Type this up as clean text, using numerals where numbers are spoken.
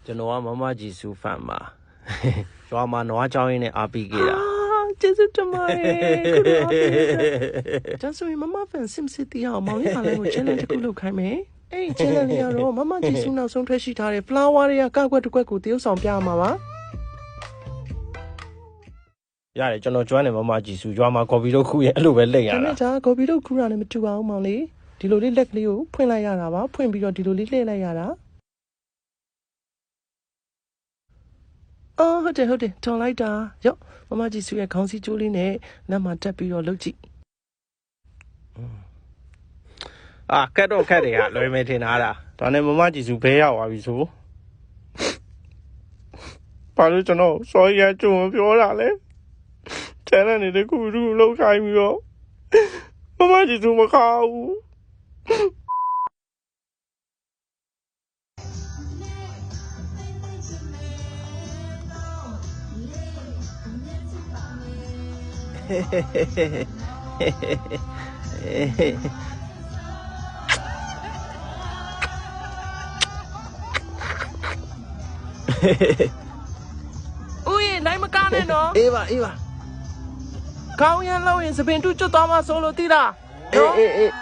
ကျွန်တော်ကမမကြီးစုဖန်ပါရွာမှာနွားကြောင်းရင်းနဲ့အားပေးခဲ့တာကျေးဇူးတင်ပါတယ်ကျန်ဆိုရင်မမဖန်စင်စစ်တီအောင်မောင်လေးကလည်းကို challenge တစ်ခုလုပ်ခိုင်းမယ်အဲ့ challenge လေးကတော့မမကြီးစုနောက်ဆုံးထွက်ရှိထားတဲ့ flower တွေကကောက်ွက်တစ်ခွက်ကိုတရုပ်ဆောင်ပြရမှာပါရတယ်ကျွန်တော်ကျွမ်းတယ်မမကြီးစုရွာမှာကော်ဖီတို့ခူးရဲ့အဲ့လိုပဲလက်ရတာဒါနဲ့ကြာကော်ဖီတို့ခူးတာနဲ့မတူအောင်မောင်လေးဒီလိုလေးလက်ကလေးကိုဖွင့်လိုက်ရတာပါဖွင့်ပြီးတော့ဒီလိုလေးလှည့်လိုက်ရတာဟုတ်တယ်ထော်လိုက်တာရော့မမကြီးစုရဲ့ခေါင်းစည်းကျိုးလေးနဲ့လက်မှာတက်ပြီးတော့လှုပ်ကြည့်ခက်တော့ခက်တယ်ဟာလွယ်မယ်ထင်တာဒါနဲ့မမကြီးစုဘဲရောက်သွားပြီဆိုဘာလို့ကျွန်တော်စော်ရကျုံပြောတာလဲချမ်းနေတဲ့ခုလောက်ခိုင်းပြီးတော့မမကြီးစုမခါဘူးဦးရေနိုင်မကားနဲ့နော်အေးပါခေါင်းရမ်းလို့ရင်စပင်တူကျွတ်သွားမှဆိုလို့သိလားအေး